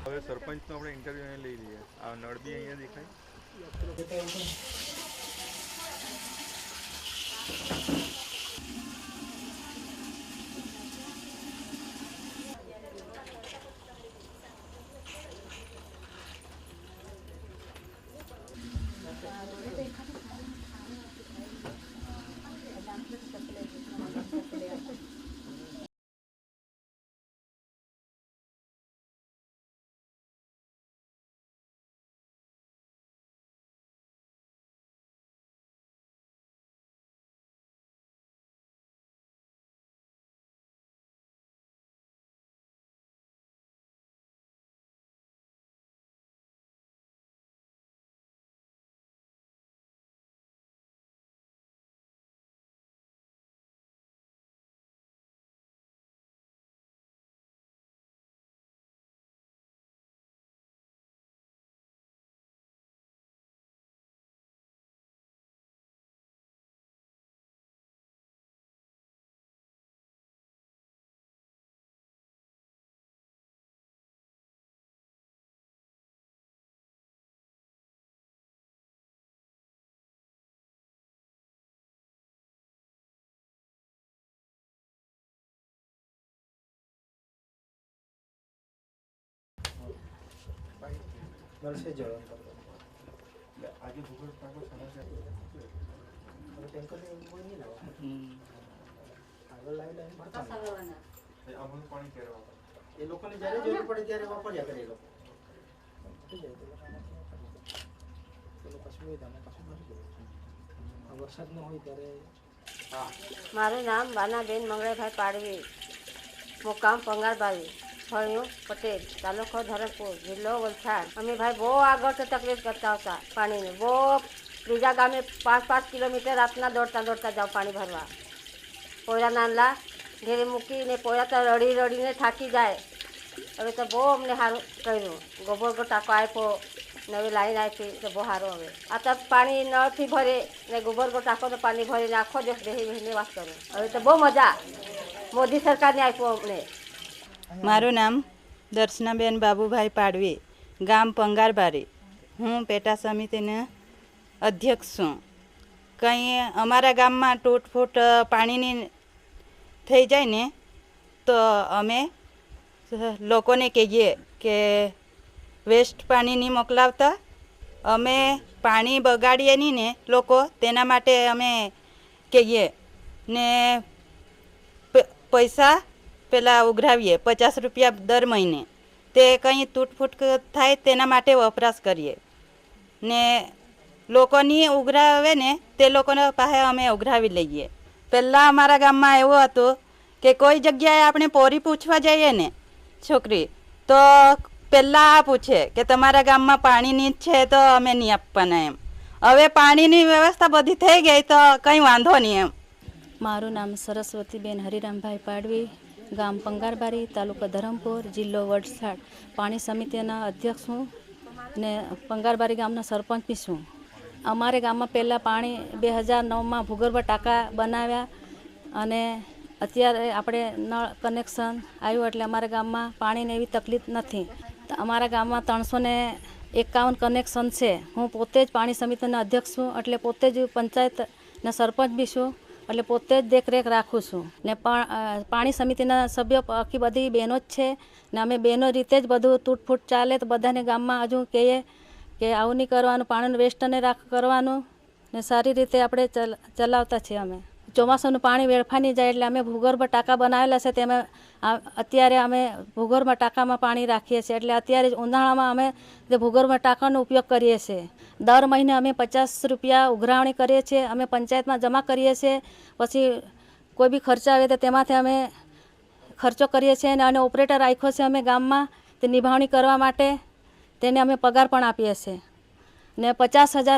હવે સરપંચનો આપણે ઇન્ટરવ્યૂ લઈ લઈએ. આ નળ બી અહીંયા દેખાય. नल से जल આજે ભૂગર્ભ ટાંકો ટેન્કર કોઈ નહીં લાવવા આગળ લાવી ભરતા આ બધું પાણી ક્યારે વાપરે? એ લોકોને જ્યારે જરૂર પડે ત્યારે વાપર્યા કરે એ લોકો વરસાદ ન હોય ત્યારે. મારું નામ બાનાબેન મંગળભાઈ પાડવી, મુકામ પંગારબારી, ફળિયું પટેલ, તાલુકો ધરમપુર, જિલ્લો વલસાડ. અમે ભાઈ બહુ આગળથી તકલીફ કરતા હતા પાણીની. બહુ બીજા ગામે 5-5 કિલોમીટર રાતના દોડતા જાઓ પાણી ભરવા. પોયરા નાનલા ઘેરે મૂકીને પોયરા તો રડીને થાકી જાય. હવે તો બહુ અમને સારું કર્યું. ગોબર ટાંકો આપ્યો, નવી લાઈન આપી તો બહુ સારું. હવે આ તો પાણી નળથી ભરે ને ગોબર ટાંકો તો પાણી ભરીને આખો દિવસ બેસીને વાત કરું. હવે તો બહુ મજા મોદી સરકારને આપ્યો અમને. મારું નામ દર્શનાબેન બાબુભાઈ પાડવી, ગામ પંગારબારી. હું પેટા સમિતિના અધ્યક્ષ છું. કંઈ અમારા ગામમાં તૂટફૂટ પાણીની થઈ જાય ને તો અમે લોકોને કહીએ કે વેસ્ટ પાણી નહીં મોકલાવતા. અમે પાણી બગાડીએ નહીં ને લોકો, તેના માટે અમે કહીએ ને પૈસા પેલા ઉઘરાવીએ 50 રૂપિયા દર મહિને. તે કંઈ તૂટફૂટ થાય તેના માટે વપરાશ કરીએ ને લોકોની ઉઘરાવે ને તે લોકોના પાસે અમે ઉઘરાવી લઈએ. પહેલાં અમારા ગામમાં એવું હતું કે કોઈ જગ્યાએ આપણે પોરી પૂછવા જઈએ ને છોકરી તો પહેલાં આ પૂછે કે તમારા ગામમાં પાણીની જ છે તો અમે નહીં આપવાના એમ. હવે પાણીની વ્યવસ્થા બધી થઈ ગઈ તો કંઈ વાંધો નહીં એમ. મારું નામ સરસ્વતીબેન હરિરામભાઈ પાડવી, ગામ પંગારબારી, તાલુકો ધરમપુર, જિલ્લો વલસાડ. પાણી સમિતિના અધ્યક્ષ છું ને પંગારબારી ગામના સરપંચ બી છું. અમારે ગામમાં પહેલાં પાણી 2009માં ભૂગર્ભ ટાંકા બનાવ્યા અને અત્યારે આપણે નળ કનેક્શન આવ્યું એટલે અમારા ગામમાં પાણીની એવી તકલીફ નથી. અમારા ગામમાં 351 કનેક્શન છે. હું પોતે જ પાણી સમિતિના અધ્યક્ષ છું એટલે પોતે જ પંચાયતના સરપંચ બી છું એટલે પોતે જ દેખરેખ રાખું છું ને પાણી સમિતિના સભ્યો આખી બધી બહેનો જ છે ને અમે બહેનો રીતે જ બધું તૂટફૂટ ચાલે તો બધાને ગામમાં હજુ કહીએ કે આવું નહીં કરવાનું, પાણીનું વેસ્ટ નહીં કરવાનું ને સારી રીતે આપણે ચલાવતા છીએ. અમે ચોમાસાનું પાણી વેડફાઈ નહીં જાય એટલે અમે ભૂગર્ભ ટાંકા બનાવેલા છે તેમાં અત્યારે અમે ભૂગર્ભ ટાંકામાં પાણી રાખીએ છીએ. એટલે અત્યારે ઉનાળામાં અમે જે ભૂગર્ભ ટાંકાનો ઉપયોગ કરીએ છીએ. દર મહિને અમે 50 રૂપિયા ઉઘરાવણી કરીએ છીએ. અમે પંચાયતમાં જમા કરીએ છીએ. પછી કોઈ બી ખર્ચ આવે તો તેમાંથી અમે ખર્ચો કરીએ છીએ અને ઓપરેટર રાખ્યો છે અમે ગામમાં તે નિભાવણી કરવા માટે. તેને અમે પગાર પણ આપીએ છીએ ને 50,000